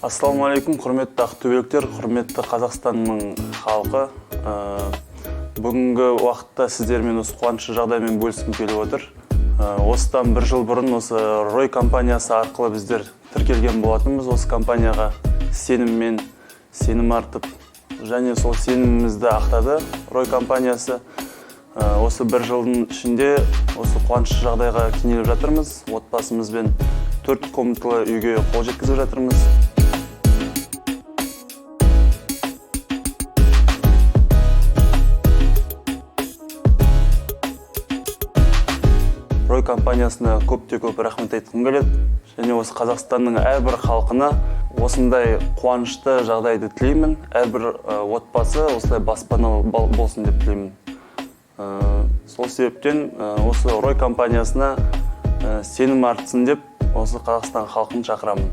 Ассалаумағалейкум, құрметті ақтөбеліктер, құрметті Қазақстанның халқы. Бүгінгі уақытта сіздермен осы қуанышты жағдаймен бөліскім келіп отыр. Осыдан бір жыл бұрын осы Рой компаниясы арқылы біздер тіркелген болатынбыз. Осы компанияға сенім артып, және сол сенімімізді ақтады Рой компаниясы. Осы бір жылдың ішінде осы қуанышты жағдайға кенеліп жатырмыз. Отбасымызбен 4 комнаталы үйге қол жеткізіп жатырмыз. Рой компаниясына көп рахмет айтқым келеді. Және осы Қазақстанның әрбір халқына осындай қуанышты жағдайды тілеймін. Әрбір отбасы осылай баспаналы болсын деп тілеймін. Сол себептен осы Рой компаниясына сенім артсын деп осы Қазақстан халқын шақырамын.